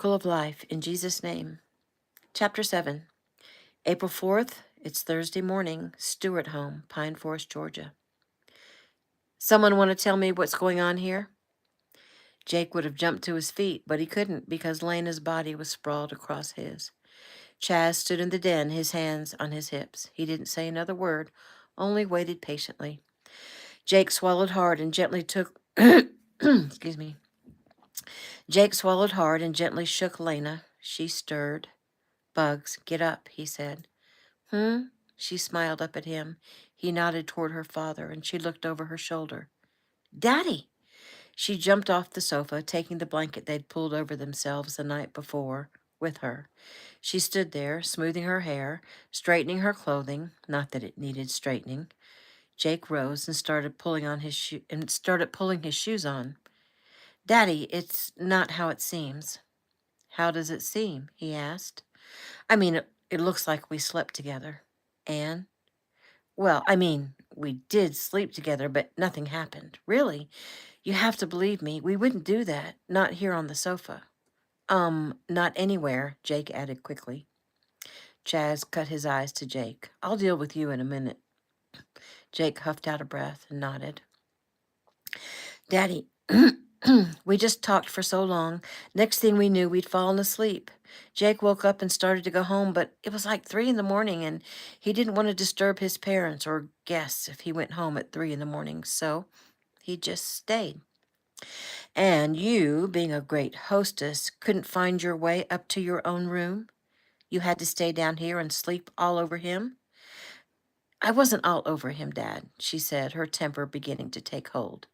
Circle of Life, in Jesus' name. Chapter 7. April 4th, it's Thursday morning, Stewart home, Pine Forest, Georgia. Someone want to tell me what's going on here? Jake would have jumped to his feet, but he couldn't because Lena's body was sprawled across his. Chaz stood in the den, his hands on his hips. He didn't say another word, only waited patiently. Jake swallowed hard and gently took... Excuse me. Jake swallowed hard and gently shook Lena. She stirred. Bugs, get up, he said. She smiled up at him. He nodded toward her father, and she looked over her shoulder. Daddy! She jumped off the sofa, taking the blanket they'd pulled over themselves the night before with her. She stood there, smoothing her hair, straightening her clothing, not that it needed straightening. Jake rose and started pulling his shoes on. Daddy, it's not how it seems. How does it seem? He asked. I mean, it looks like we slept together. And? Well, I mean, we did sleep together, but nothing happened. Really? You have to believe me. We wouldn't do that. Not here on the sofa. Not anywhere, Jake added quickly. Chaz cut his eyes to Jake. I'll deal with you in a minute. Jake huffed out a breath and nodded. Daddy, we just talked for so long. Next thing we knew, we'd fallen asleep. Jake woke up and started to go home, but it was like 3 in the morning, and he didn't want to disturb his parents or guests if he went home at 3 in the morning, so he just stayed. And you, being a great hostess, couldn't find your way up to your own room? You had to stay down here and sleep all over him? I wasn't all over him, Dad, she said, her temper beginning to take hold.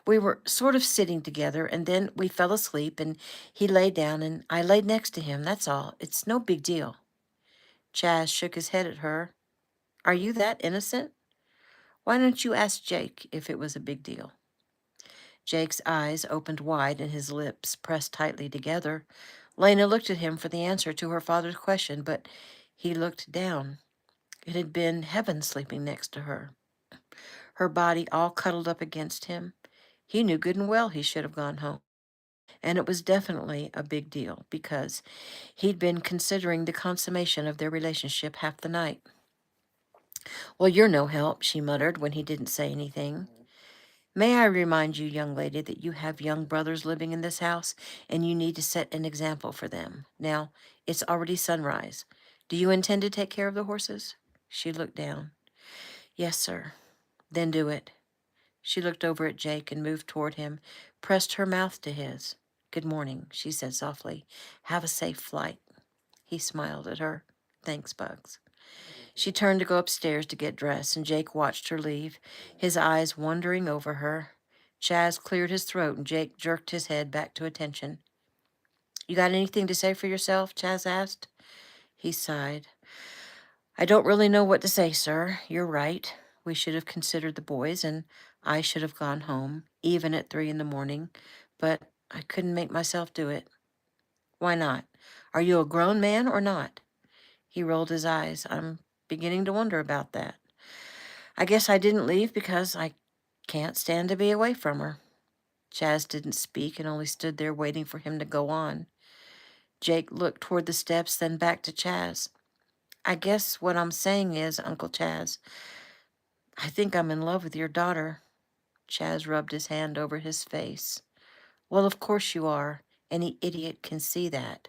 We were sort of sitting together, and then we fell asleep, and he lay down, and I laid next to him, that's all. It's no big deal. Chaz shook his head at her. Are you that innocent? Why don't you ask Jake if it was a big deal? Jake's eyes opened wide and his lips pressed tightly together. Lena looked at him for the answer to her father's question, but he looked down. It had been heaven sleeping next to her. Her body all cuddled up against him. He knew good and well he should have gone home. And it was definitely a big deal because he'd been considering the consummation of their relationship half the night. Well, you're no help, she muttered when he didn't say anything. May I remind you, young lady, that you have young brothers living in this house, and you need to set an example for them. Now, it's already sunrise. Do you intend to take care of the horses? She looked down. Yes, sir. Then do it. She looked over at Jake and moved toward him, pressed her mouth to his. Good morning, she said softly. Have a safe flight. He smiled at her. Thanks, Bugs. She turned to go upstairs to get dressed, and Jake watched her leave, his eyes wandering over her. Chaz cleared his throat, and Jake jerked his head back to attention. You got anything to say for yourself? Chaz asked. He sighed. I don't really know what to say, sir. You're right. We should have considered the boys, and I should have gone home, even at 3 in the morning, but I couldn't make myself do it. Why not? Are you a grown man or not? He rolled his eyes. I'm beginning to wonder about that. I guess I didn't leave because I can't stand to be away from her. Chaz didn't speak and only stood there waiting for him to go on. Jake looked toward the steps, then back to Chaz. I guess what I'm saying is, Uncle Chaz, I think I'm in love with your daughter. Chaz rubbed his hand over his face. Well, of course you are. Any idiot can see that.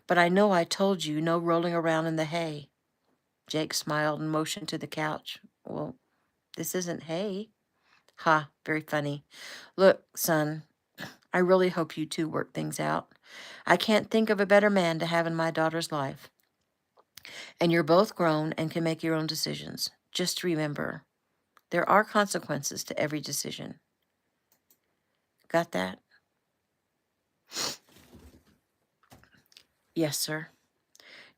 But I know I told you no rolling around in the hay. Jake smiled and motioned to the couch. Well, this isn't hay. Ha, very funny. Look, son, I really hope you two work things out. I can't think of a better man to have in my daughter's life. And you're both grown and can make your own decisions. Just remember, there are consequences to every decision. Got that? Yes, sir.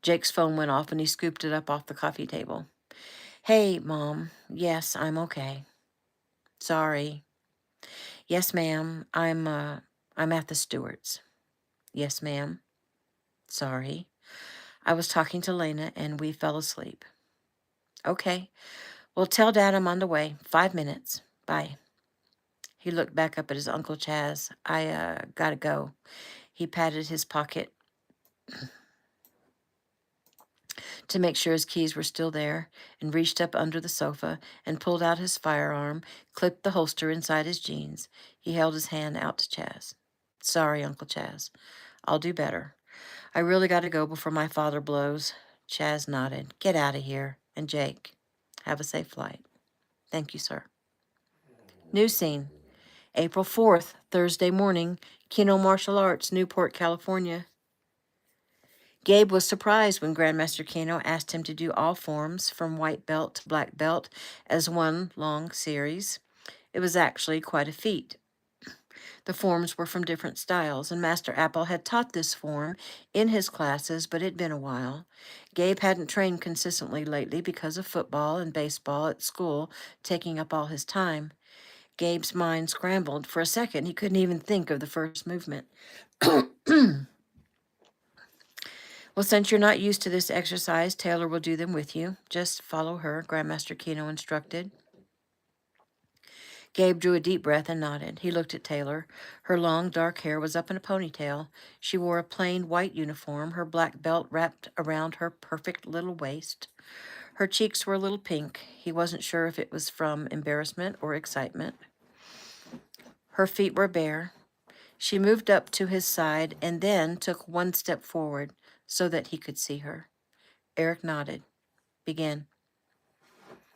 Jake's phone went off and he scooped it up off the coffee table. Hey, Mom. Yes, I'm okay. Sorry. Yes, ma'am. I'm at the Stewarts. Yes, ma'am. Sorry. I was talking to Lena and we fell asleep. Okay. Well, tell Dad I'm on the way. 5 minutes. Bye. He looked back up at his Uncle Chaz. I gotta go. He patted his pocket. to make sure his keys were still there, and reached up under the sofa and pulled out his firearm, clipped the holster inside his jeans. He held his hand out to Chaz. Sorry, Uncle Chaz. I'll do better. I really got to go before my father blows. Chaz nodded. Get out of here. And Jake, have a safe flight. Thank you, sir. New scene. April 4th, Thursday morning, Kino Martial Arts, Newport, California. Gabe was surprised when Grandmaster Kino asked him to do all forms from white belt to black belt as one long series. It was actually quite a feat. The forms were from different styles, and Master Apple had taught this form in his classes, but it'd been a while. Gabe hadn't trained consistently lately because of football and baseball at school taking up all his time. Gabe's mind scrambled. For a second, he couldn't even think of the first movement. Well, since you're not used to this exercise, Taylor will do them with you. Just follow her, Grandmaster Kino instructed. Gabe drew a deep breath and nodded. He looked at Taylor. Her long, dark hair was up in a ponytail. She wore a plain white uniform, her black belt wrapped around her perfect little waist. Her cheeks were a little pink. He wasn't sure if it was from embarrassment or excitement. Her feet were bare. She moved up to his side and then took one step forward so that he could see her. Eric nodded. Begin.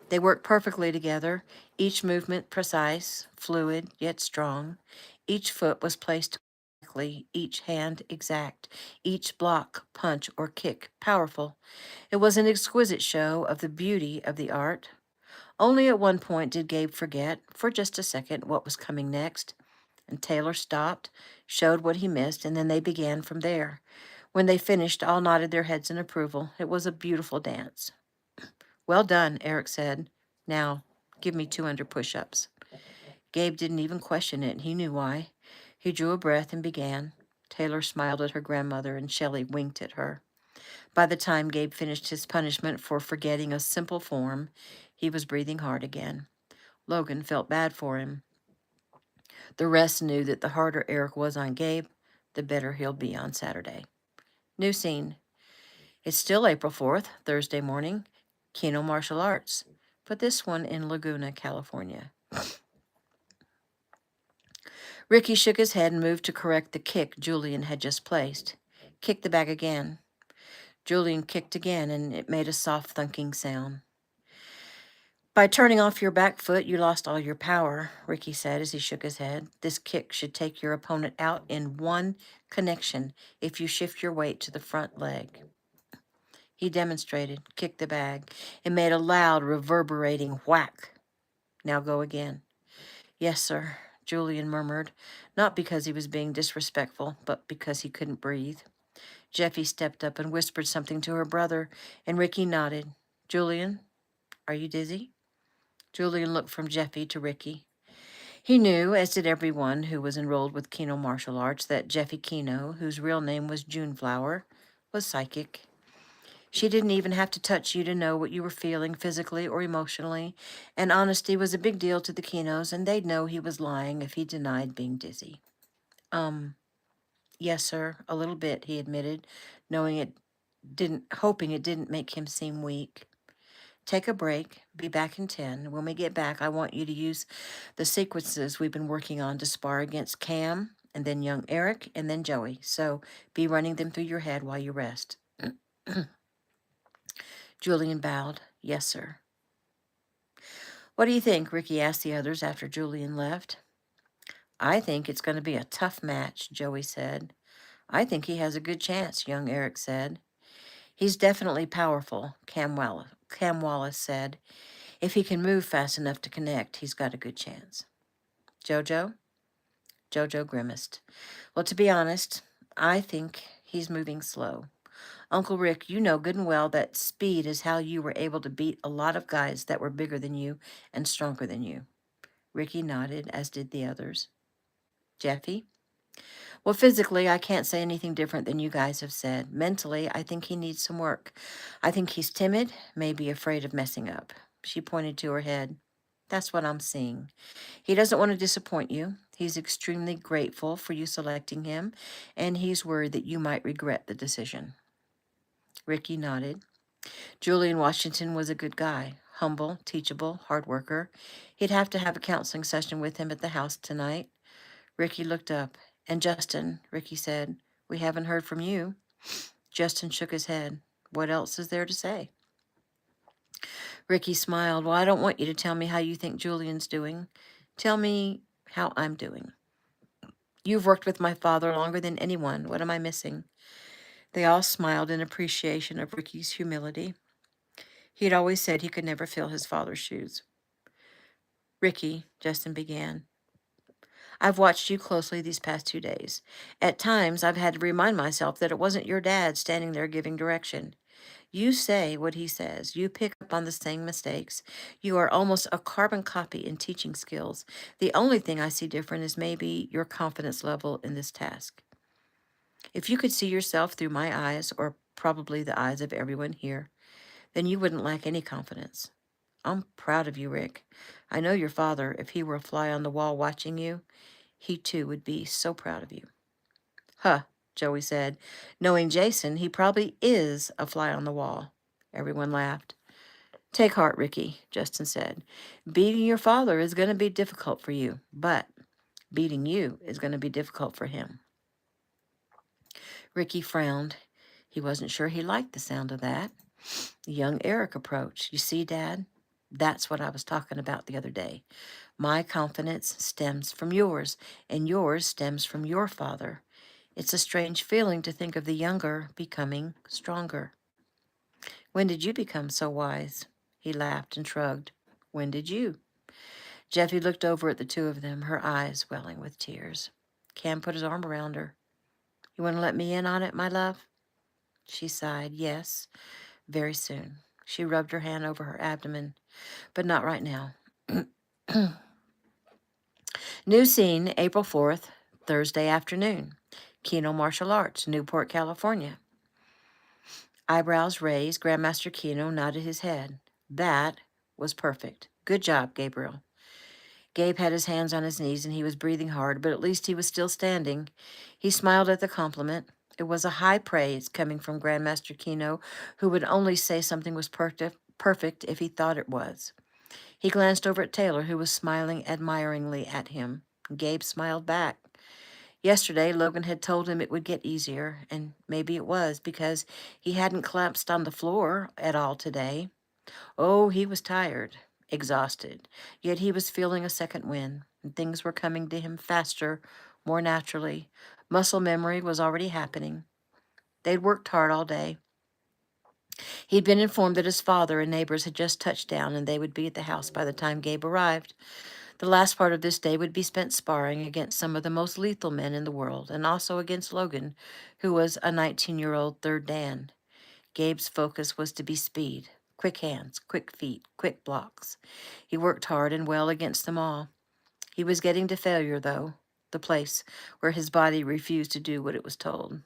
They worked perfectly together, each movement precise, fluid, yet strong. Each foot was placed correctly, each hand exact, each block, punch, or kick powerful. It was an exquisite show of the beauty of the art. Only at one point did Gabe forget, for just a second, what was coming next. And Taylor stopped, showed what he missed, and then they began from there. When they finished, all nodded their heads in approval. It was a beautiful dance. Well done, Eric said. Now, give me 200 push-ups. Gabe didn't even question it. He knew why. He drew a breath and began. Taylor smiled at her grandmother, and Shelley winked at her. By the time Gabe finished his punishment for forgetting a simple form, he was breathing hard again. Logan felt bad for him. The rest knew that the harder Eric was on Gabe, the better he'll be on Saturday. New scene. It's still April 4th, Thursday morning. Kino Martial Arts, but this one in Laguna, California. Ricky shook his head and moved to correct the kick Julian had just placed. Kick the bag again. Julian kicked again, and it made a soft thunking sound. By turning off your back foot, you lost all your power, Ricky said as he shook his head. This kick should take your opponent out in one connection if you shift your weight to the front leg. He demonstrated, kicked the bag. It made a loud, reverberating whack. Now go again. Yes, sir, Julian murmured, not because he was being disrespectful, but because he couldn't breathe. Jeffy stepped up and whispered something to her brother, and Ricky nodded. Julian, are you dizzy? Julian looked from Jeffy to Ricky. He knew, as did everyone who was enrolled with Kino Martial Arts, that Jeffy Kino, whose real name was Juneflower, was psychic. She didn't even have to touch you to know what you were feeling physically or emotionally, and honesty was a big deal to the Kinos, and they'd know he was lying if he denied being dizzy. Yes, sir, a little bit, he admitted, hoping it didn't make him seem weak. Take a break. Be back in 10. When we get back, I want you to use the sequences we've been working on to spar against Cam, and then young Eric, and then Joey. So be running them through your head while you rest. Julian bowed. Yes, sir. What do you think? Ricky asked the others after Julian left. I think it's going to be a tough match, Joey said. I think he has a good chance, young Eric said. He's definitely powerful, Cam Wallace said. If he can move fast enough to connect, he's got a good chance. Jojo? Jojo grimaced. Well, to be honest, I think he's moving slow. Uncle Rick, you know good and well that speed is how you were able to beat a lot of guys that were bigger than you and stronger than you. Ricky nodded, as did the others. Jeffy? Well, physically, I can't say anything different than you guys have said. Mentally, I think he needs some work. I think he's timid, maybe afraid of messing up. She pointed to her head. That's what I'm seeing. He doesn't want to disappoint you. He's extremely grateful for you selecting him, and he's worried that you might regret the decision. Ricky nodded. Julian Washington was a good guy, humble, teachable, hard worker. He'd have to have a counseling session with him at the house tonight. Ricky looked up. And Justin, Ricky said, we haven't heard from you. Justin shook his head. What else is there to say? Ricky smiled. Well, I don't want you to tell me how you think Julian's doing. Tell me how I'm doing. You've worked with my father longer than anyone. What am I missing? They all smiled in appreciation of Ricky's humility. He had always said he could never fill his father's shoes. Ricky, Justin began, I've watched you closely these past 2 days. At times, I've had to remind myself that it wasn't your dad standing there giving direction. You say what he says. You pick up on the same mistakes. You are almost a carbon copy in teaching skills. The only thing I see different is maybe your confidence level in this task. If you could see yourself through my eyes, or probably the eyes of everyone here, then you wouldn't lack any confidence. I'm proud of you, Rick. I know your father, if he were a fly on the wall watching you, he too would be so proud of you. Huh, Joey said. Knowing Jason, he probably is a fly on the wall. Everyone laughed. Take heart, Ricky, Justin said. Beating your father is going to be difficult for you, but beating you is going to be difficult for him. Ricky frowned. He wasn't sure he liked the sound of that. Young Eric approached. You see, Dad? That's what I was talking about the other day. My confidence stems from yours, and yours stems from your father. It's a strange feeling to think of the younger becoming stronger. When did you become so wise? He laughed and shrugged. When did you? Jeffy looked over at the two of them, her eyes welling with tears. Cam put his arm around her. You want to let me in on it, my love? She sighed, yes, very soon. She rubbed her hand over her abdomen, but not right now. New scene, April 4th, Thursday afternoon. Keno Martial Arts, Newport, California. Eyebrows raised, Grandmaster Keno nodded his head. That was perfect. Good job, Gabriel. Gabe had his hands on his knees and he was breathing hard, but at least he was still standing. He smiled at the compliment. It was a high praise coming from Grandmaster Keno, who would only say something was perfect if he thought it was. He glanced over at Taylor, who was smiling admiringly at him. Gabe smiled back. Yesterday, Logan had told him it would get easier, and maybe it was because he hadn't collapsed on the floor at all today. Oh, he was tired, exhausted, yet he was feeling a second wind, and things were coming to him faster, more naturally. Muscle memory was already happening. They'd worked hard all day. He'd been informed that his father and neighbors had just touched down, and they would be at the house by the time Gabe arrived. The last part of this day would be spent sparring against some of the most lethal men in the world, and also against Logan, who was a 19-year-old third Dan. Gabe's focus was to be speed, quick hands, quick feet, quick blocks. He worked hard and well against them all. He was getting to failure, though, the place where his body refused to do what it was told.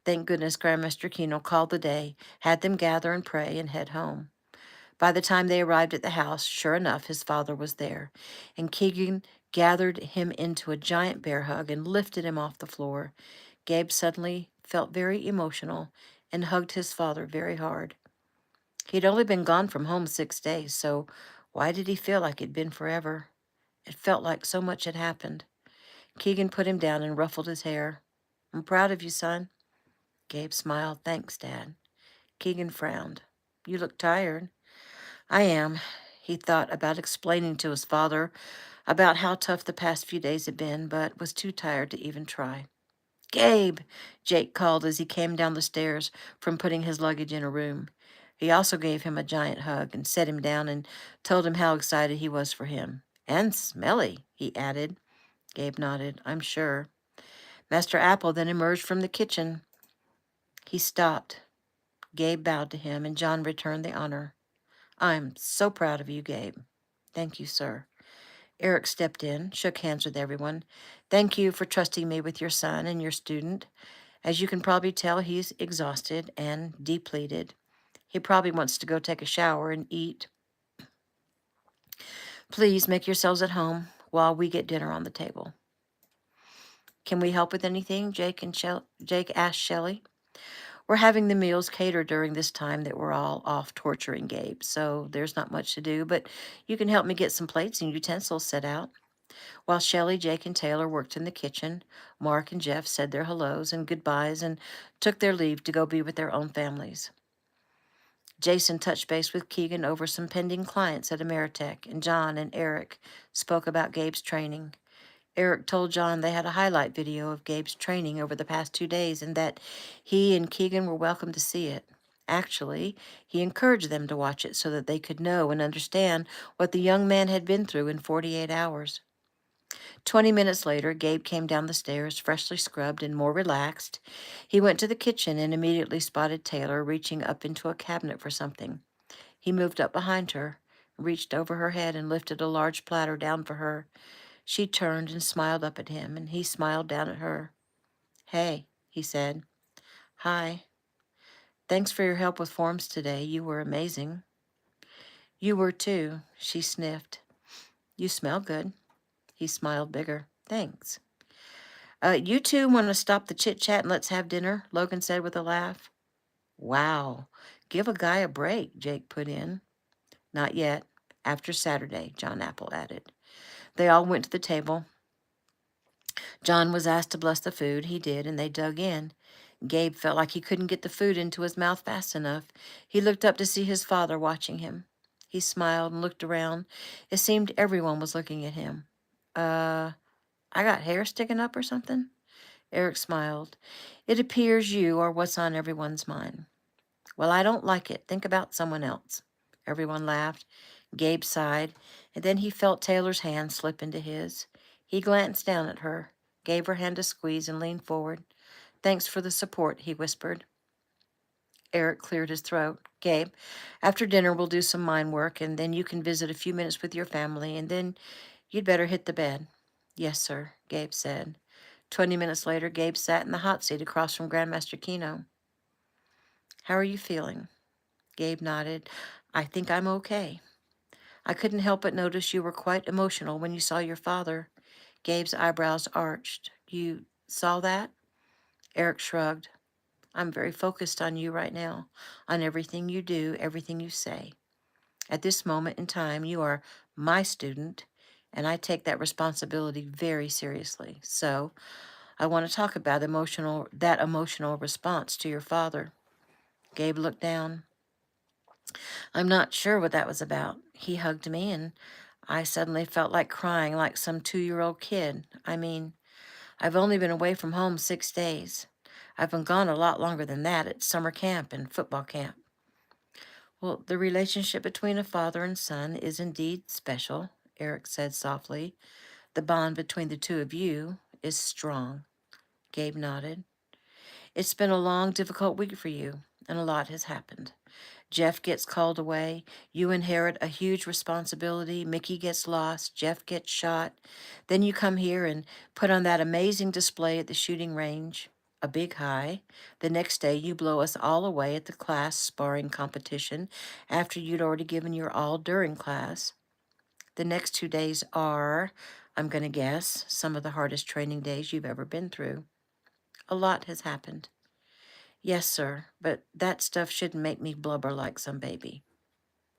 Thank goodness Grandmaster Keno called the day, had them gather and pray, and head home. By the time they arrived at the house, sure enough, his father was there, and Keegan gathered him into a giant bear hug and lifted him off the floor. Gabe suddenly felt very emotional and hugged his father very hard. He'd only been gone from home 6 days, so why did he feel like it'd been forever? It felt like so much had happened. Keegan put him down and ruffled his hair. I'm proud of you, son. Gabe smiled. Thanks, Dad. Keegan frowned. You look tired. I am. He thought about explaining to his father about how tough the past few days had been, but was too tired to even try. Gabe, Jake called as he came down the stairs from putting his luggage in a room. He also gave him a giant hug and set him down and told him how excited he was for him. And smelly, he added. Gabe nodded. I'm sure. Master Apple then emerged from the kitchen. He stopped. Gabe bowed to him, and John returned the honor. I'm so proud of you, Gabe. Thank you, sir. Eric stepped in, shook hands with everyone. Thank you for trusting me with your son and your student. As you can probably tell, he's exhausted and depleted. He probably wants to go take a shower and eat. Please make yourselves at home while we get dinner on the table. Can we help with anything? Jake asked Shelley. We're having the meals catered during this time that we're all off torturing Gabe, so there's not much to do, but you can help me get some plates and utensils set out. While Shelley, Jake, and Taylor worked in the kitchen, Mark and Jeff said their hellos and goodbyes and took their leave to go be with their own families. Jason touched base with Keegan over some pending clients at Ameritech, and John and Eric spoke about Gabe's training. Eric told John they had a highlight video of Gabe's training over the past 2 days and that he and Keegan were welcome to see it. Actually, he encouraged them to watch it so that they could know and understand what the young man had been through in 48 hours. 20 minutes later, Gabe came down the stairs, freshly scrubbed and more relaxed. He went to the kitchen and immediately spotted Taylor reaching up into a cabinet for something. He moved up behind her, reached over her head, and lifted a large platter down for her. She turned and smiled up at him, and he smiled down at her. "Hey," he said. "Hi. Thanks for your help with forms today. You were amazing." "You were too," she sniffed. "You smell good." He smiled bigger. "Thanks." You two want to stop the chit-chat and let's have dinner?" Logan said with a laugh. "Wow. Give a guy a break," Jake put in. "Not yet. After Saturday," John Apple added. They all went to the table. John was asked to bless the food. He did, and they dug in. Gabe felt like he couldn't get the food into his mouth fast enough. He looked up to see his father watching him. He smiled and looked around. It seemed everyone was looking at him. I got hair sticking up or something?" Eric smiled. "It appears you are what's on everyone's mind." "Well, I don't like it. Think about someone else." Everyone laughed. Gabe sighed, and then he felt Taylor's hand slip into his. He glanced down at her, gave her hand a squeeze, and leaned forward. "Thanks for the support," he whispered. Eric cleared his throat. "Gabe, after dinner we'll do some mind work, and then you can visit a few minutes with your family, and then you'd better hit the bed." "Yes, sir," Gabe said. 20 minutes later, Gabe sat in the hot seat across from Grandmaster Keno. "How are you feeling?" Gabe nodded. "I think I'm okay." "I couldn't help but notice you were quite emotional when you saw your father." Gabe's eyebrows arched. "You saw that?" Eric shrugged. "I'm very focused on you right now, on everything you do, everything you say. At this moment in time, you are my student, and I take that responsibility very seriously. So I want to talk about that emotional response to your father." Gabe looked down. "I'm not sure what that was about. He hugged me, and I suddenly felt like crying like some 2-year-old kid. I mean, I've only been away from home 6 days. I've been gone a lot longer than that at summer camp and football camp." "Well, the relationship between a father and son is indeed special," Eric said softly. "The bond between the two of you is strong." Gabe nodded. "It's been a long, difficult week for you, and a lot has happened. Jeff gets called away. You inherit a huge responsibility. Mickey gets lost. Jeff gets shot. Then you come here and put on that amazing display at the shooting range. A big high. The next day you blow us all away at the class sparring competition after you'd already given your all during class. The next 2 days are, I'm going to guess, some of the hardest training days you've ever been through. A lot has happened." "Yes, sir, but that stuff shouldn't make me blubber like some baby."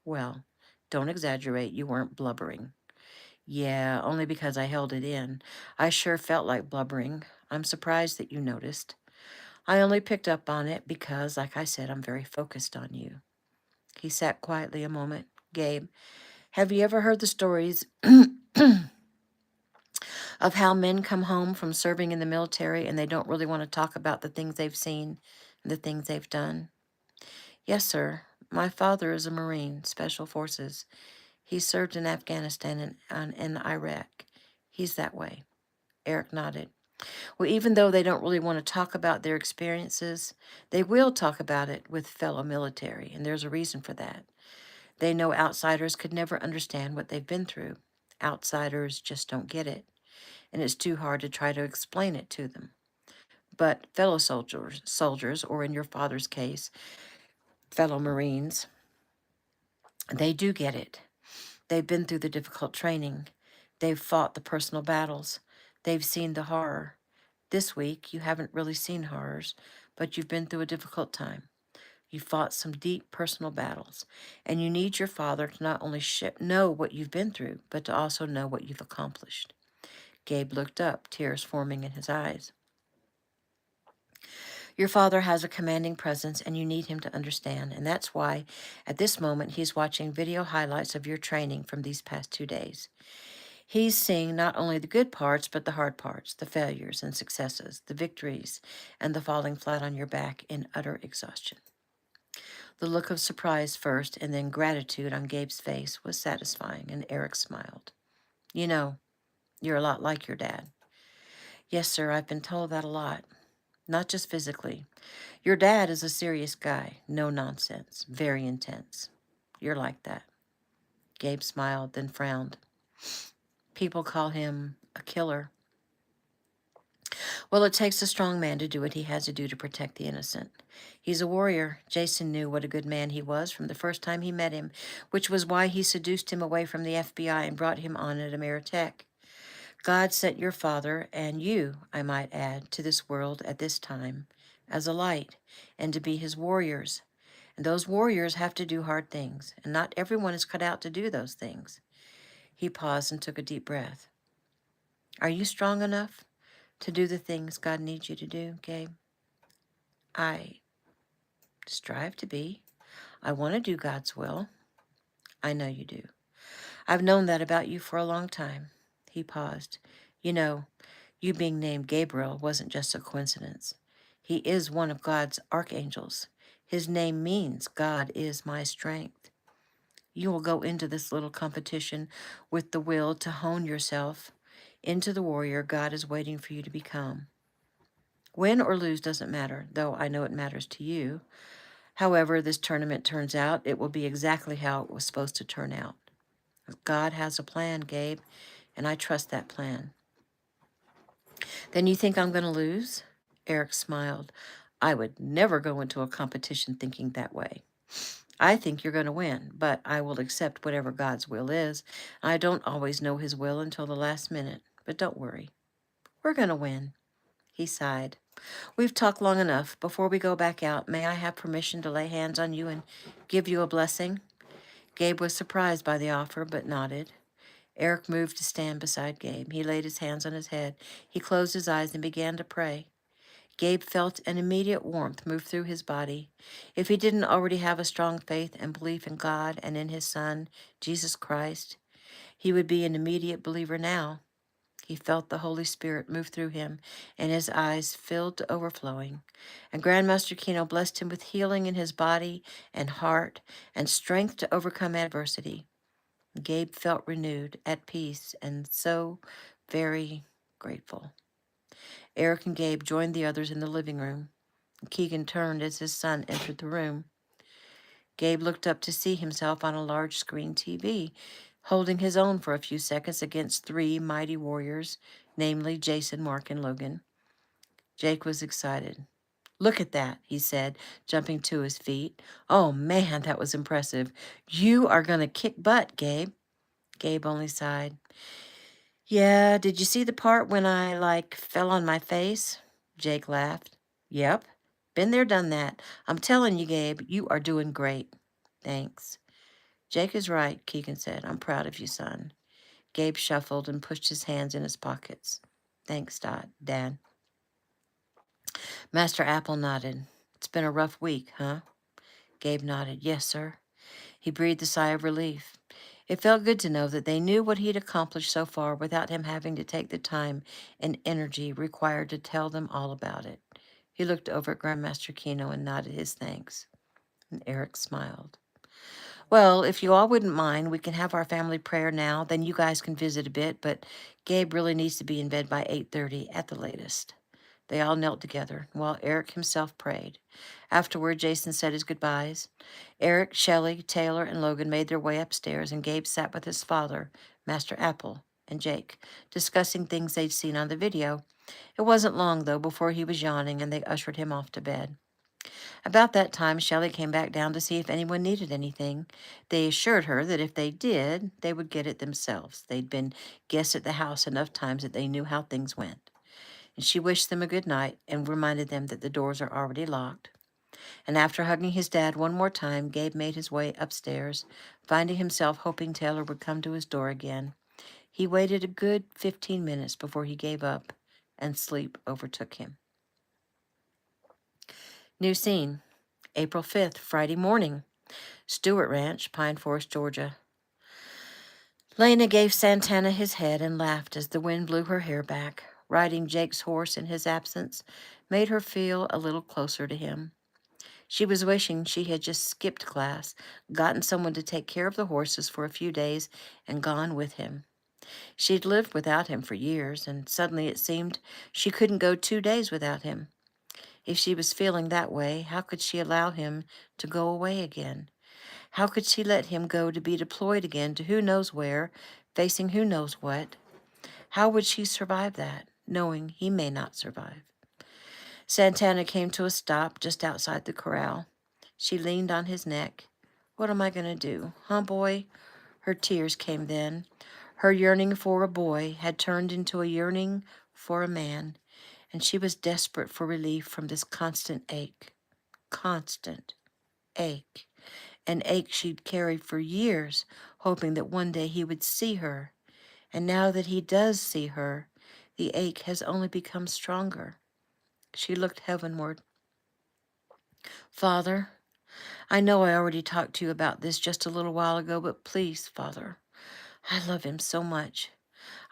"Well, don't exaggerate. You weren't blubbering." "Yeah, only because I held it in. I sure felt like blubbering. I'm surprised that you noticed. I only picked up on it because, like I said, I'm very focused on you." He sat quietly a moment. "Gabe, have you ever heard the stories of how men come home from serving in the military and they don't really want to talk about the things they've seen and the things they've done?" "Yes, sir. My father is a Marine, Special Forces. He served in Afghanistan and Iraq. He's that way." Eric nodded. "Well, even though they don't really want to talk about their experiences, they will talk about it with fellow military, and there's a reason for that. They know outsiders could never understand what they've been through. Outsiders just don't get it, and it's too hard to try to explain it to them. But fellow soldiers, or in your father's case, fellow Marines, they do get it. They've been through the difficult training. They've fought the personal battles. They've seen the horror. This week, you haven't really seen horrors, but you've been through a difficult time. You fought some deep personal battles, and you need your father to not only know what you've been through, but to also know what you've accomplished. Gabe looked up, tears forming in his eyes. Your father has a commanding presence, and you need him to understand, and that's why, at this moment, he's watching video highlights of your training from these past 2 days. He's seeing not only the good parts, but the hard parts, the failures and successes, the victories, and the falling flat on your back in utter exhaustion. The look of surprise first and then gratitude on Gabe's face was satisfying, and Eric smiled. You know, you're a lot like your dad. Yes, sir, I've been told that a lot. Not just physically. Your dad is a serious guy, no nonsense, very intense. You're like that. Gabe smiled, then frowned. People call him a killer. Well, it takes a strong man to do what he has to do to protect the innocent. He's a warrior. Jason knew what a good man he was from the first time he met him, which was why he seduced him away from the FBI and brought him on at Ameritech. God sent your father, and you, I might add, to this world at this time, as a light, and to be his warriors. And those warriors have to do hard things, and not everyone is cut out to do those things. He paused and took a deep breath. Are you strong enough to do the things God needs you to do, Gabe? I strive to be. I want to do God's will. I know you do. I've known that about you for a long time. He paused. You know, you being named Gabriel wasn't just a coincidence. He is one of God's archangels. His name means God is my strength. You will go into this little competition with the will to hone yourself into the warrior God is waiting for you to become. Win or lose doesn't matter, though I know it matters to you. However this tournament turns out, it will be exactly how it was supposed to turn out. God has a plan, Gabe, and I trust that plan. Then you think I'm going to lose? Eric smiled. I would never go into a competition thinking that way. I think you're going to win, but I will accept whatever God's will is. I don't always know his will until the last minute, but don't worry. We're going to win. He sighed. We've talked long enough. Before we go back out, may I have permission to lay hands on you and give you a blessing? Gabe was surprised by the offer, but nodded. Eric moved to stand beside Gabe. He laid his hands on his head. He closed his eyes and began to pray. Gabe felt an immediate warmth move through his body. If he didn't already have a strong faith and belief in God and in his Son, Jesus Christ, he would be an immediate believer now. He felt the Holy Spirit move through him, and his eyes filled to overflowing. And Grandmaster Kino blessed him with healing in his body and heart and strength to overcome adversity. Gabe felt renewed, at peace, and so very grateful. Eric and Gabe joined the others in the living room. Keegan turned as his son entered the room. Gabe looked up to see himself on a large screen TV, holding his own for a few seconds against three mighty warriors, namely Jason, Mark, and Logan. Jake was excited. Look at that, he said, jumping to his feet. Oh, man, that was impressive. You are going to kick butt, Gabe. Gabe only sighed. Yeah, did you see the part when I, fell on my face? Jake laughed. Yep, been there, done that. I'm telling you, Gabe, you are doing great. Thanks. Jake is right, Keegan said. I'm proud of you, son. Gabe shuffled and pushed his hands in his pockets. Thanks, Dad. Master Apple nodded. It's been a rough week, huh? Gabe nodded. Yes, sir. He breathed a sigh of relief. It felt good to know that they knew what he'd accomplished so far without him having to take the time and energy required to tell them all about it. He looked over at Grandmaster Kino and nodded his thanks. And Eric smiled. Well, if you all wouldn't mind, we can have our family prayer now. Then you guys can visit a bit, but Gabe really needs to be in bed by 8:30 at the latest. They all knelt together, while Eric himself prayed. Afterward, Jason said his goodbyes. Eric, Shelley, Taylor, and Logan made their way upstairs, and Gabe sat with his father, Master Apple, and Jake, discussing things they'd seen on the video. It wasn't long, though, before he was yawning, and they ushered him off to bed. About that time, Shelley came back down to see if anyone needed anything. They assured her that if they did, they would get it themselves. They'd been guests at the house enough times that they knew how things went. She wished them a good night and reminded them that the doors are already locked. And after hugging his dad one more time, Gabe made his way upstairs, finding himself hoping Taylor would come to his door again. He waited a good 15 minutes before he gave up, and sleep overtook him. New scene, April 5th, Friday morning, Stewart Ranch, Pine Forest, Georgia. Lena gave Santana his head and laughed as the wind blew her hair back. Riding Jake's horse in his absence made her feel a little closer to him. She was wishing she had just skipped class, gotten someone to take care of the horses for a few days, and gone with him. She'd lived without him for years, and suddenly it seemed she couldn't go 2 days without him. If she was feeling that way, how could she allow him to go away again? How could she let him go to be deployed again to who knows where, facing who knows what? How would she survive that, knowing he may not survive? Santana came to a stop just outside the corral. She leaned on his neck. What am I going to do, huh, boy? Her tears came then. Her yearning for a boy had turned into a yearning for a man, and she was desperate for relief from this constant ache. Constant ache. An ache she'd carried for years, hoping that one day he would see her. And now that he does see her, the ache has only become stronger. She looked heavenward. Father, I know I already talked to you about this just a little while ago, but please, Father, I love him so much.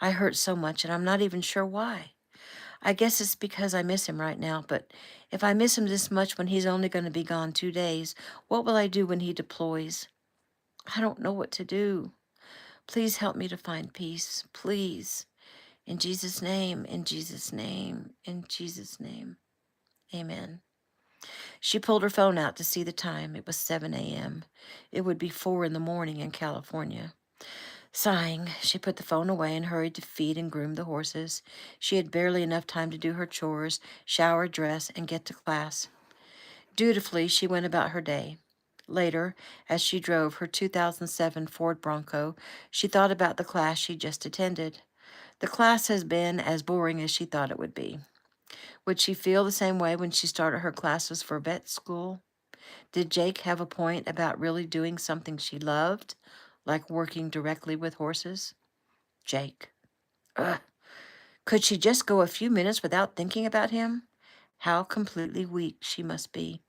I hurt so much, and I'm not even sure why. I guess it's because I miss him right now, but if I miss him this much when he's only going to be gone 2 days, what will I do when he deploys? I don't know what to do. Please help me to find peace, please. In Jesus' name, in Jesus' name, in Jesus' name. Amen. She pulled her phone out to see the time. It was 7 a.m. It would be 4 in the morning in California. Sighing, she put the phone away and hurried to feed and groom the horses. She had barely enough time to do her chores, shower, dress, and get to class. Dutifully, she went about her day. Later, as she drove her 2007 Ford Bronco, she thought about the class she just attended. The class has been as boring as she thought it would be. Would she feel the same way when she started her classes for vet school? Did Jake have a point about really doing something she loved, like working directly with horses? Jake. Ugh. Could she just go a few minutes without thinking about him? How completely weak she must be.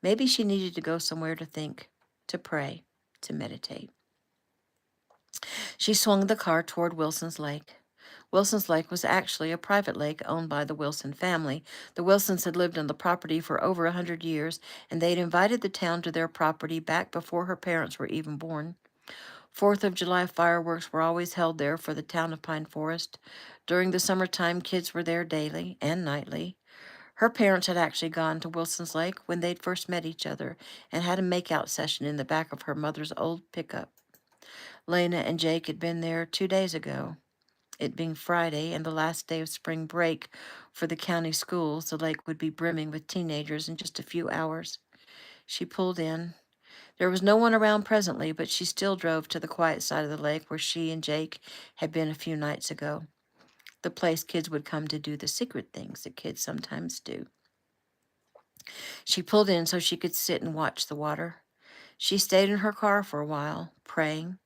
Maybe she needed to go somewhere to think, to pray, to meditate. She swung the car toward Wilson's Lake. Wilson's Lake was actually a private lake owned by the Wilson family. The Wilsons had lived on the property for over 100 years, and they'd invited the town to their property back before her parents were even born. 4th of July fireworks were always held there for the town of Pine Forest. During the summertime, kids were there daily and nightly. Her parents had actually gone to Wilson's Lake when they'd first met each other and had a makeout session in the back of her mother's old pickup. Lena and Jake had been there 2 days ago. It being Friday and the last day of spring break for the county schools, the lake would be brimming with teenagers in just a few hours. She pulled in. There was no one around presently, but she still drove to the quiet side of the lake where she and Jake had been a few nights ago. The place kids would come to do the secret things that kids sometimes do. She pulled in so she could sit and watch the water. She stayed in her car for a while, praying,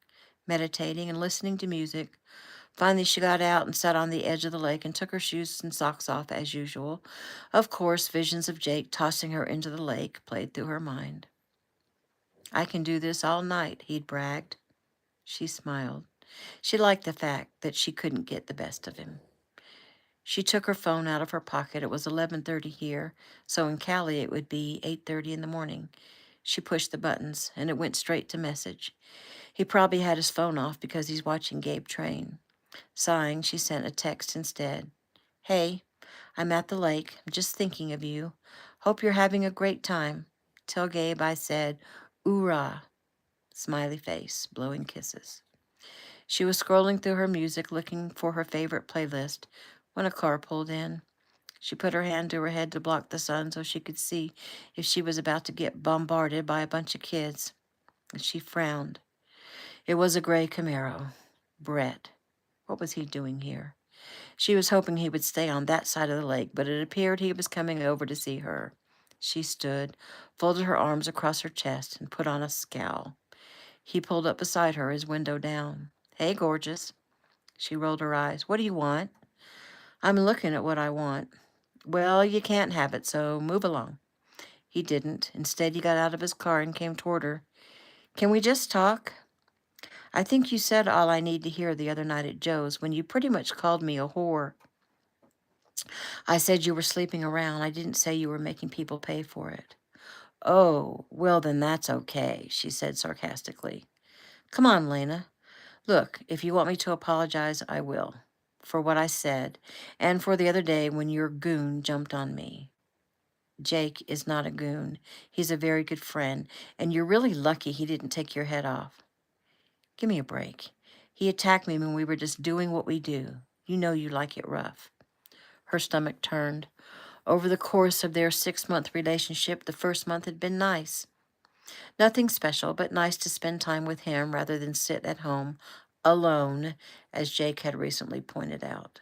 meditating, and listening to music. Finally, she got out and sat on the edge of the lake and took her shoes and socks off as usual. Of course, visions of Jake tossing her into the lake played through her mind. I can do this all night, he'd bragged. She smiled. She liked the fact that she couldn't get the best of him. She took her phone out of her pocket. It was 11:30 here, so in Cali it would be 8:30 in the morning. She pushed the buttons, and it went straight to message. He probably had his phone off because he's watching Gabe train. Sighing, she sent a text instead. Hey, I'm at the lake. I'm just thinking of you. Hope you're having a great time. Tell Gabe I said, oorah. Smiley face, blowing kisses. She was scrolling through her music, looking for her favorite playlist, when a car pulled in. She put her hand to her head to block the sun so she could see if she was about to get bombarded by a bunch of kids. She frowned. It was a gray Camaro. Brett. What was he doing here? She was hoping he would stay on that side of the lake, but it appeared he was coming over to see her. She stood, folded her arms across her chest, and put on a scowl. He pulled up beside her, his window down. Hey, gorgeous. She rolled her eyes. What do you want? I'm looking at what I want. Well, you can't have it, so move along. He didn't. Instead, he got out of his car and came toward her. Can we just talk? I think you said all I need to hear the other night at Joe's when you pretty much called me a whore. I said you were sleeping around. I didn't say you were making people pay for it. Oh, well then that's okay, she said sarcastically. Come on, Lena. Look, if you want me to apologize, I will. For what I said, and for the other day when your goon jumped on me. Jake is not a goon. He's a very good friend, and you're really lucky he didn't take your head off. Give me a break. He attacked me when we were just doing what we do. You know you like it rough. Her stomach turned. Over the course of their 6-month relationship, the first month had been nice. Nothing special, but nice to spend time with him rather than sit at home alone, as Jake had recently pointed out.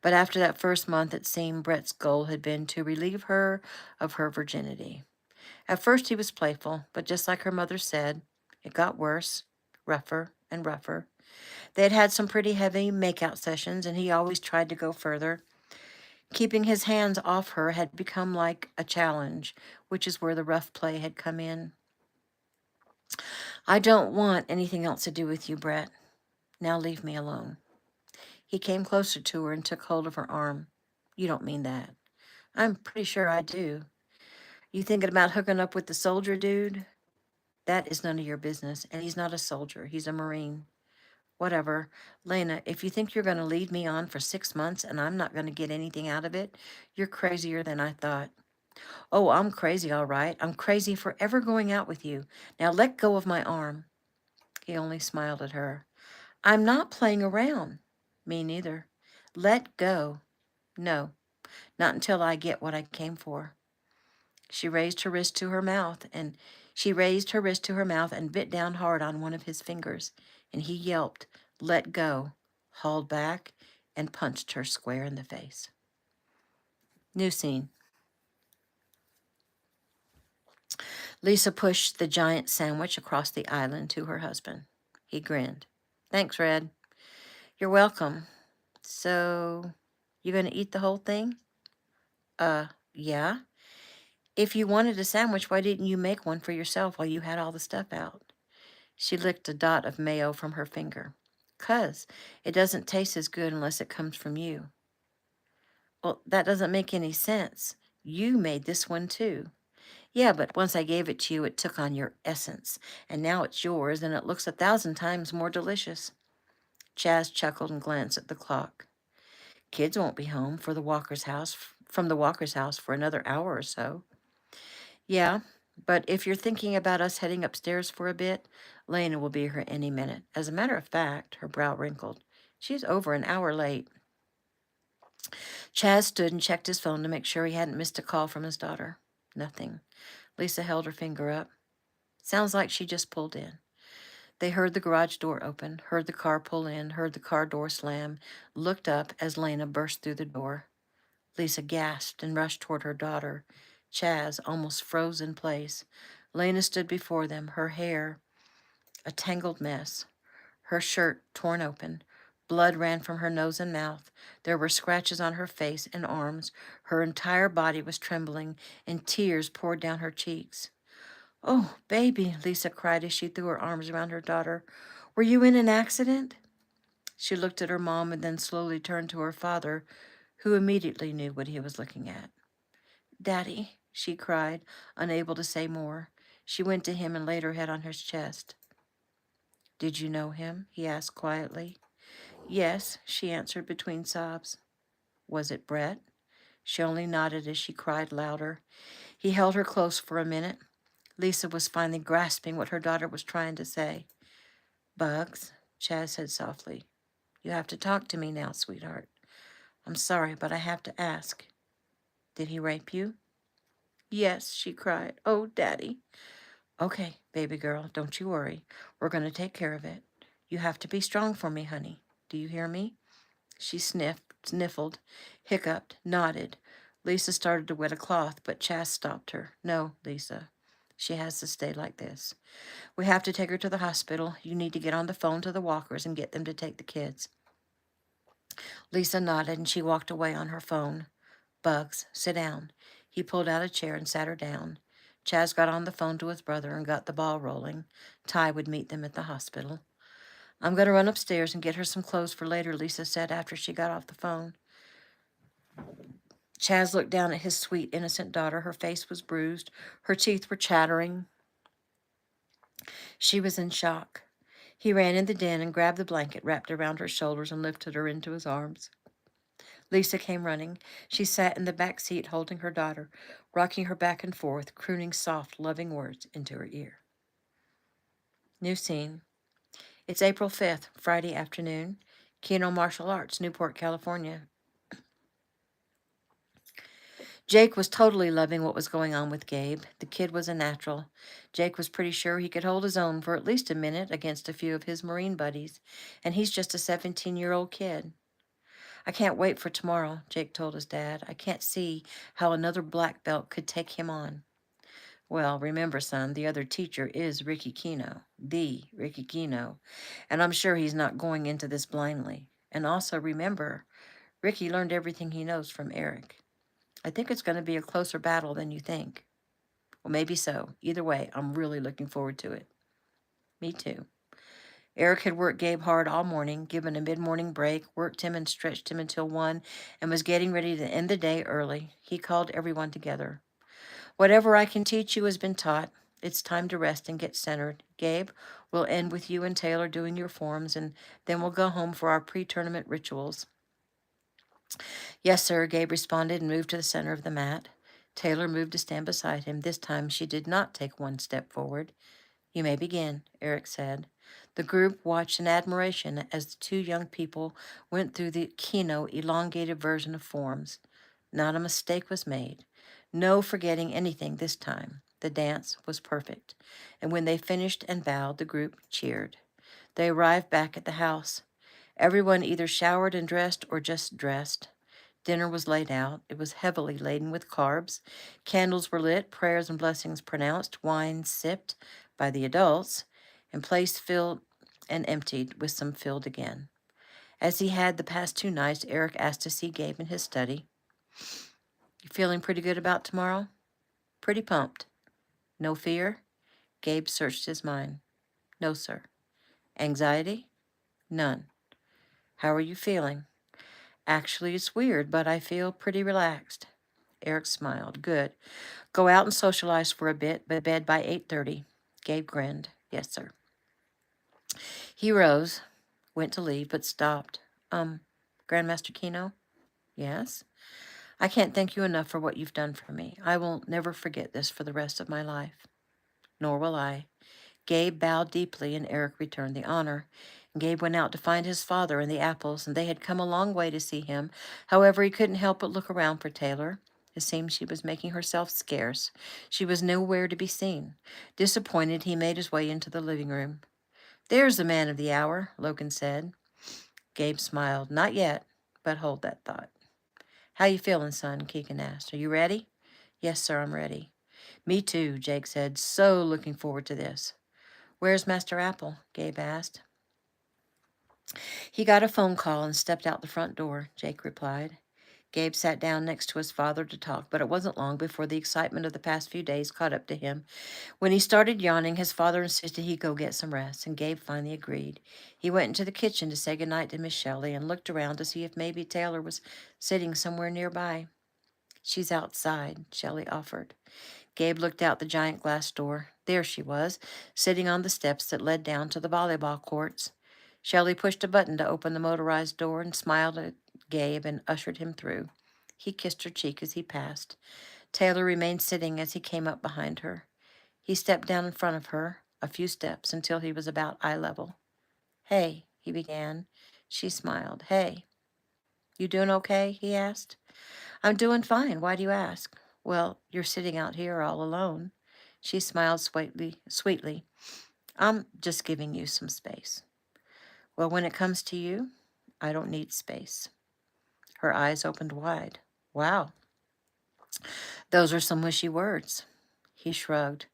But after that first month, it seemed Brett's goal had been to relieve her of her virginity. At first he was playful, but just like her mother said, it got worse, rougher and rougher. They had had some pretty heavy make-out sessions, and he always tried to go further. Keeping his hands off her had become like a challenge, which is where the rough play had come in. I don't want anything else to do with you, Brett. Now leave me alone. He came closer to her and took hold of her arm. You don't mean that. I'm pretty sure I do. You thinking about hooking up with the soldier dude? That is none of your business, and he's not a soldier. He's a Marine. Whatever. Lena, if you think you're going to lead me on for 6 months and I'm not going to get anything out of it, you're crazier than I thought. Oh, I'm crazy, all right. I'm crazy for ever going out with you. Now let go of my arm. He only smiled at her. I'm not playing around. Me neither. Let go. No, not until I get what I came for. She raised her wrist to her mouth, and bit down hard on one of his fingers, and he yelped, let go, hauled back, and punched her square in the face. New scene. Lisa pushed the giant sandwich across the island to her husband. He grinned. Thanks, Red. You're welcome. So, you gonna eat the whole thing? Yeah. If you wanted a sandwich, why didn't you make one for yourself while you had all the stuff out? She licked a dot of mayo from her finger. 'Cause it doesn't taste as good unless it comes from you. Well, that doesn't make any sense. You made this one too. Yeah, but once I gave it to you, it took on your essence, and now it's yours, and it looks 1,000 times more delicious. Chaz chuckled and glanced at the clock. Kids won't be home from the Walker's house for another hour or so. Yeah, but if you're thinking about us heading upstairs for a bit, Lena will be here any minute. As a matter of fact, her brow wrinkled. She's over an hour late. Chaz stood and checked his phone to make sure he hadn't missed a call from his daughter. Nothing. Lisa held her finger up. Sounds like she just pulled in. They heard the garage door open, heard the car pull in, heard the car door slam, looked up as Lena burst through the door. Lisa gasped and rushed toward her daughter. Chaz almost froze in place. Lena stood before them, her hair a tangled mess, her shirt torn open. Blood ran from her nose and mouth. There were scratches on her face and arms. Her entire body was trembling, and tears poured down her cheeks. Oh, baby, Lisa cried as she threw her arms around her daughter. Were you in an accident? She looked at her mom and then slowly turned to her father, who immediately knew what he was looking at. Daddy, she cried, unable to say more. She went to him and laid her head on his chest. Did you know him? He asked quietly. Yes, she answered between sobs. Was it Brett? She only nodded as she cried louder. He held her close for a minute. Lisa was finally grasping what her daughter was trying to say. Bugs, Chaz said softly. You have to talk to me now, sweetheart. I'm sorry, but I have to ask. Did he rape you? Yes, she cried. Oh, Daddy. Okay, baby girl, don't you worry. We're going to take care of it. You have to be strong for me, honey. Do you hear me? She sniffled, hiccuped, nodded. Lisa started to wet a cloth, but Chas stopped her. No, Lisa. She has to stay like this. We have to take her to the hospital. You need to get on the phone to the walkers and get them to take the kids. Lisa nodded and she walked away on her phone. Bugs, sit down. He pulled out a chair and sat her down. Chas got on the phone to his brother and got the ball rolling. Ty would meet them at the hospital. I'm going to run upstairs and get her some clothes for later, Lisa said after she got off the phone. Chas looked down at his sweet, innocent daughter. Her face was bruised. Her teeth were chattering. She was in shock. He ran in the den and grabbed the blanket wrapped around her shoulders and lifted her into his arms. Lisa came running. She sat in the back seat holding her daughter, rocking her back and forth, crooning soft, loving words into her ear. New scene. It's April 5th, Friday afternoon. Keno Martial Arts, Newport, California. Jake was totally loving what was going on with Gabe. The kid was a natural. Jake was pretty sure he could hold his own for at least a minute against a few of his Marine buddies, and he's just a 17-year-old kid. I can't wait for tomorrow, Jake told his dad. I can't see how another black belt could take him on. Well, remember, son, the other teacher is Ricky Keno, the Ricky Keno, and I'm sure he's not going into this blindly. And also remember, Ricky learned everything he knows from Eric. I think it's going to be a closer battle than you think. Well, maybe so. Either way, I'm really looking forward to it. Me too. Eric had worked Gabe hard all morning, given a mid-morning break, worked him and stretched him until 1, and was getting ready to end the day early. He called everyone together. Whatever I can teach you has been taught. It's time to rest and get centered. Gabe, we'll end with you and Taylor doing your forms, and then we'll go home for our pre-tournament rituals. Yes, sir, Gabe responded and moved to the center of the mat. Taylor moved to stand beside him. This time she did not take one step forward. You may begin, Eric said. The group watched in admiration as the two young people went through the Keno elongated version of forms. Not a mistake was made. No forgetting anything this time. The dance was perfect. And when they finished and bowed, the group cheered. They arrived back at the house. Everyone either showered and dressed or just dressed. Dinner was laid out. It was heavily laden with carbs. Candles were lit, prayers and blessings pronounced, wine sipped by the adults, and plates filled and emptied with some filled again. As he had the past 2 nights, Eric asked to see Gabe in his study. You feeling pretty good about tomorrow? Pretty pumped. No fear? Gabe searched his mind. No, sir. Anxiety? None. How are you feeling? Actually, it's weird, but I feel pretty relaxed. Eric smiled. Good. Go out and socialize for a bit, but bed by 8:30. Gabe grinned. Yes, sir. He rose, went to leave, but stopped. Grandmaster Keno? Yes? I can't thank you enough for what you've done for me. I will never forget this for the rest of my life. Nor will I. Gabe bowed deeply, and Eric returned the honor. Gabe went out to find his father and the apples, and they had come a long way to see him. However, he couldn't help but look around for Taylor. It seemed she was making herself scarce. She was nowhere to be seen. Disappointed, he made his way into the living room. There's the man of the hour, Logan said. Gabe smiled. Not yet, but hold that thought. How you feeling, son? Keegan asked. Are you ready? Yes, sir, I'm ready. Me too, Jake said. So looking forward to this. Where's Master Apple? Gabe asked. He got a phone call and stepped out the front door, Jake replied. Gabe sat down next to his father to talk, but it wasn't long before the excitement of the past few days caught up to him. When he started yawning, his father insisted he go get some rest, and Gabe finally agreed. He went into the kitchen to say goodnight to Miss Shelley and looked around to see if maybe Taylor was sitting somewhere nearby. She's outside, Shelley offered. Gabe looked out the giant glass door. There she was, sitting on the steps that led down to the volleyball courts. Shelley pushed a button to open the motorized door and smiled at Gabe and ushered him through. He kissed her cheek as he passed. Taylor remained sitting as he came up behind her. He stepped down in front of her, a few steps until he was about eye level. Hey, he began. She smiled. Hey. You doing okay? He asked. I'm doing fine. Why do you ask? Well, you're sitting out here all alone. She smiled sweetly. I'm just giving you some space. Well, when it comes to you, I don't need space. Her eyes opened wide. Wow, those are some mushy words. He shrugged.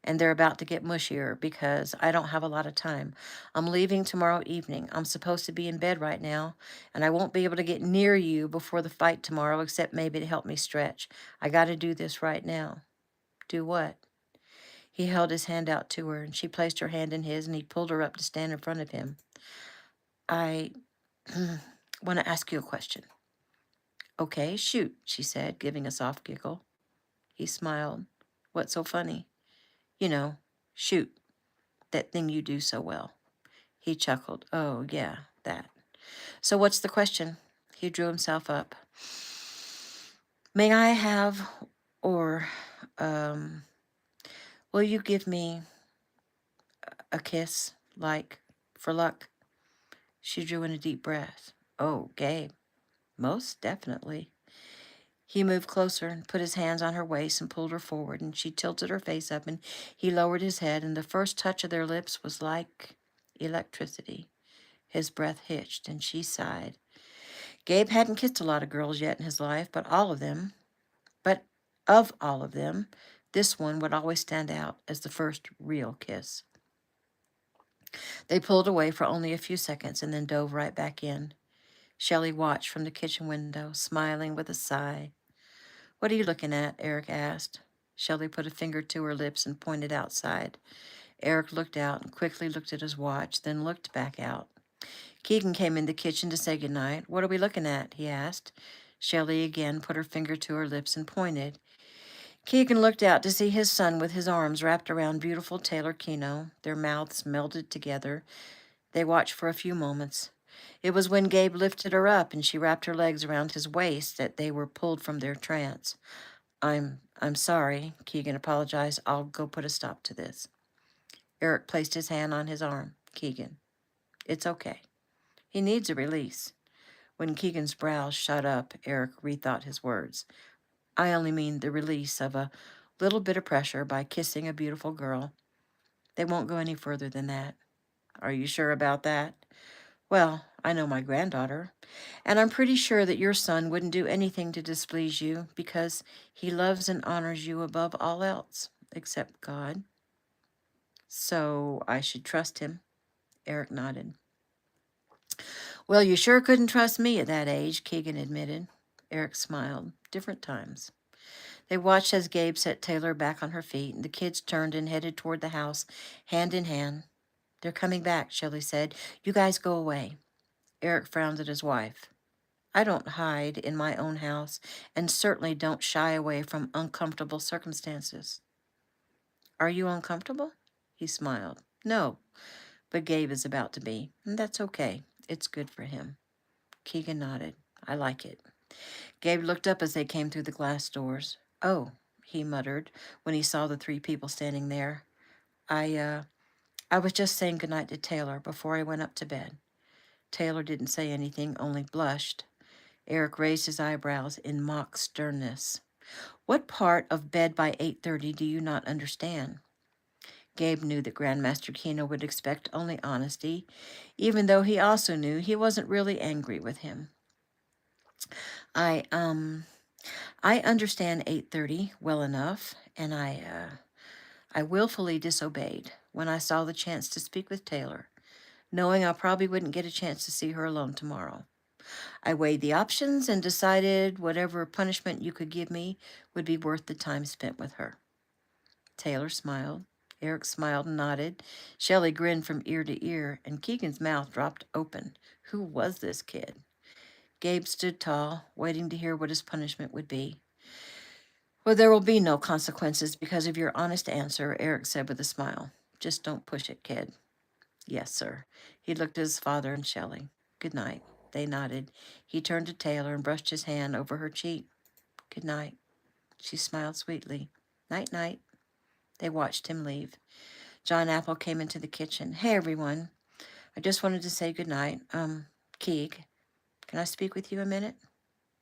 And they're about to get mushier because I don't have a lot of time. I'm leaving tomorrow evening. I'm supposed to be in bed right now, and I won't be able to get near you before the fight tomorrow, except maybe to help me stretch. I got to do this right now. Do what? He held his hand out to her, and she placed her hand in his, and he pulled her up to stand in front of him. I want to ask you a question. Okay, shoot, she said, giving a soft giggle. He smiled. What's so funny? You know, shoot, that thing you do so well. He chuckled. Oh, yeah, that. So what's the question? He drew himself up. May I have, or, will you give me a kiss, like, for luck? She drew in a deep breath. Oh, Gabe, most definitely. He moved closer and put his hands on her waist and pulled her forward, and she tilted her face up, and he lowered his head, and the first touch of their lips was like electricity. His breath hitched, and she sighed. Gabe hadn't kissed a lot of girls yet in his life, but of all of them, this one would always stand out as the first real kiss. They pulled away for only a few seconds and then dove right back in. Shelley watched from the kitchen window, smiling with a sigh. What are you looking at? Eric asked. Shelley put a finger to her lips and pointed outside. Eric looked out and quickly looked at his watch, then looked back out. Keegan came in the kitchen to say goodnight. What are we looking at? He asked. Shelley again put her finger to her lips and pointed. Keegan looked out to see his son with his arms wrapped around beautiful Taylor Keno, their mouths melded together. They watched for a few moments. It was when Gabe lifted her up and she wrapped her legs around his waist that they were pulled from their trance. I'm sorry, Keegan apologized. I'll go put a stop to this. Eric placed his hand on his arm. Keegan, it's okay. He needs a release. When Keegan's brows shot up, Eric rethought his words. I only mean the release of a little bit of pressure by kissing a beautiful girl. They won't go any further than that. Are you sure about that? Well, I know my granddaughter, and I'm pretty sure that your son wouldn't do anything to displease you because he loves and honors you above all else, except God. So I should trust him. Eric nodded. Well, you sure couldn't trust me at that age, Keegan admitted. Eric smiled. Different times. They watched as Gabe set Taylor back on her feet, and the kids turned and headed toward the house, hand in hand. They're coming back, Shelley said. You guys go away. Eric frowned at his wife. I don't hide in my own house, and certainly don't shy away from uncomfortable circumstances. Are you uncomfortable? He smiled. No, but Gabe is about to be, and that's okay. It's good for him. Keegan nodded. I like it. Gabe looked up as they came through the glass doors. Oh, he muttered when he saw the three people standing there. I was just saying goodnight to Taylor before I went up to bed. Taylor didn't say anything, only blushed. Eric raised his eyebrows in mock sternness. What part of bed by 8:30 do you not understand? Gabe knew that Grandmaster Keno would expect only honesty, even though he also knew he wasn't really angry with him. I understand 8:30 well enough, and I willfully disobeyed when I saw the chance to speak with Taylor, knowing I probably wouldn't get a chance to see her alone tomorrow. I weighed the options and decided whatever punishment you could give me would be worth the time spent with her. Taylor smiled. Eric smiled and nodded. Shelley grinned from ear to ear, and Keegan's mouth dropped open. Who was this kid? Gabe stood tall, waiting to hear what his punishment would be. Well, there will be no consequences because of your honest answer, Eric said with a smile. Just don't push it, kid. Yes, sir. He looked at his father and Shelley. Good night. They nodded. He turned to Taylor and brushed his hand over her cheek. Good night. She smiled sweetly. Night, night. They watched him leave. John Apple came into the kitchen. Hey, everyone. I just wanted to say good night. Keeg, can I speak with you a minute?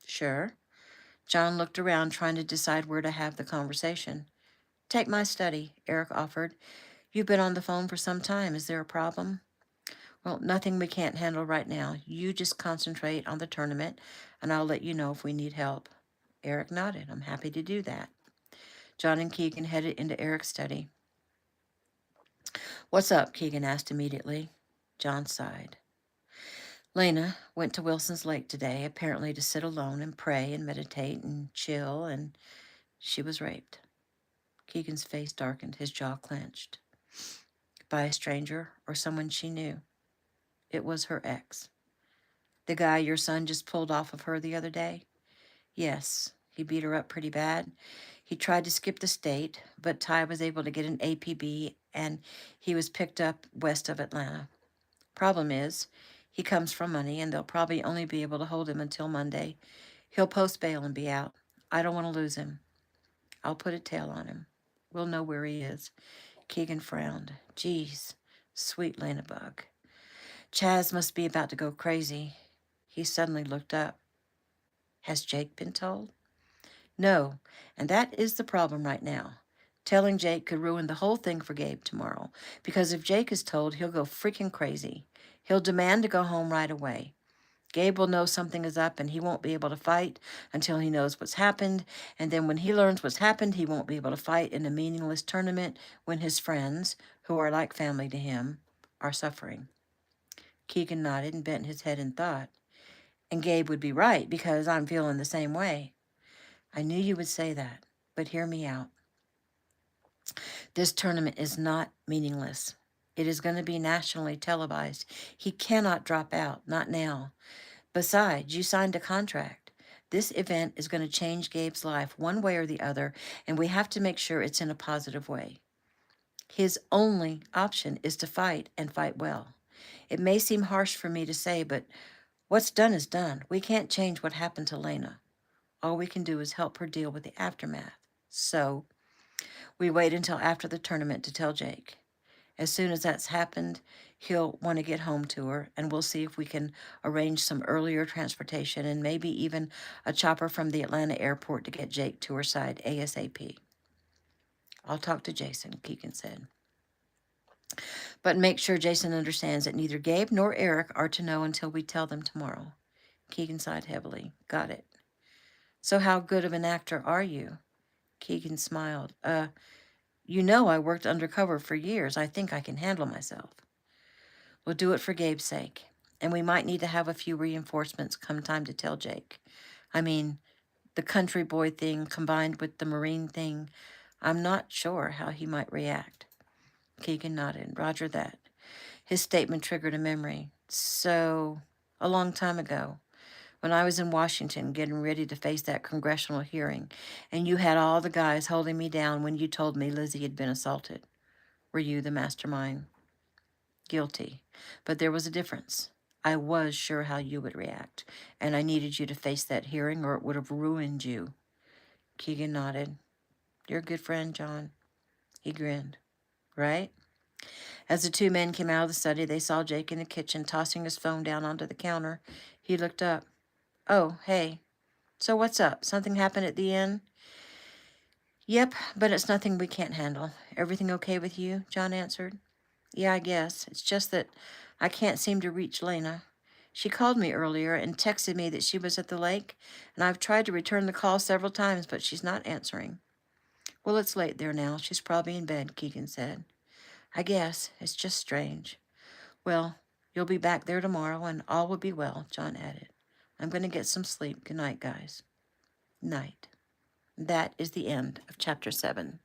Sure. John looked around, trying to decide where to have the conversation. Take my study, Eric offered. You've been on the phone for some time. Is there a problem? Well, nothing we can't handle right now. You just concentrate on the tournament, and I'll let you know if we need help. Eric nodded. I'm happy to do that. John and Keegan headed into Eric's study. What's up? Keegan asked immediately. John sighed. Lena went to Wilson's Lake today, apparently to sit alone and pray and meditate and chill, and she was raped. Keegan's face darkened, his jaw clenched. By a stranger or someone she knew. It was her ex. The guy your son just pulled off of her the other day? Yes, he beat her up pretty bad. He tried to skip the state, but Ty was able to get an APB, and he was picked up west of Atlanta. Problem is, he comes from money, and they'll probably only be able to hold him until Monday. He'll post bail and be out. I don't want to lose him. I'll put a tail on him. We'll know where he is. Keegan frowned. Geez, sweet Lena Bug. Chaz must be about to go crazy. He suddenly looked up. Has Jake been told? No, and that is the problem right now. Telling Jake could ruin the whole thing for Gabe tomorrow, because if Jake is told, he'll go freaking crazy. He'll demand to go home right away. Gabe will know something is up, and he won't be able to fight until he knows what's happened, and then when he learns what's happened, he won't be able to fight in a meaningless tournament when his friends, who are like family to him, are suffering. Keegan nodded and bent his head in thought. And Gabe would be right, because I'm feeling the same way. I knew you would say that, but hear me out. This tournament is not meaningless. It is going to be nationally televised. He cannot drop out, not now. Besides, you signed a contract. This event is going to change Gabe's life one way or the other, and we have to make sure it's in a positive way. His only option is to fight and fight well. It may seem harsh for me to say, but what's done is done. We can't change what happened to Lena. All we can do is help her deal with the aftermath. So we wait until after the tournament to tell Jake. As soon as that's happened, he'll want to get home to her, and we'll see if we can arrange some earlier transportation and maybe even a chopper from the Atlanta airport to get Jake to her side ASAP. I'll talk to Jason, Keegan said. But make sure Jason understands that neither Gabe nor Eric are to know until we tell them tomorrow. Keegan sighed heavily. Got it. So how good of an actor are you? Keegan smiled. You know I worked undercover for years. I think I can handle myself. We'll do it for Gabe's sake. And we might need to have a few reinforcements come time to tell Jake. I mean, the country boy thing combined with the Marine thing, I'm not sure how he might react. Keegan nodded. Roger that. His statement triggered a memory. So, a long time ago, when I was in Washington getting ready to face that congressional hearing, and you had all the guys holding me down when you told me Lizzie had been assaulted. Were you the mastermind? Guilty. But there was a difference. I was sure how you would react, and I needed you to face that hearing or it would have ruined you. Keegan nodded. You're a good friend, John. He grinned. Right? As the two men came out of the study, they saw Jake in the kitchen tossing his phone down onto the counter. He looked up. Oh, hey. So what's up? Something happened at the inn? Yep, but it's nothing we can't handle. Everything okay with you? John answered. Yeah, I guess. It's just that I can't seem to reach Lena. She called me earlier and texted me that she was at the lake, and I've tried to return the call several times, but she's not answering. Well, it's late there now. She's probably in bed, Keegan said. I guess. It's just strange. Well, you'll be back there tomorrow, and all will be well, John added. I'm going to get some sleep. Good night, guys. Night. That is the end of Chapter 7.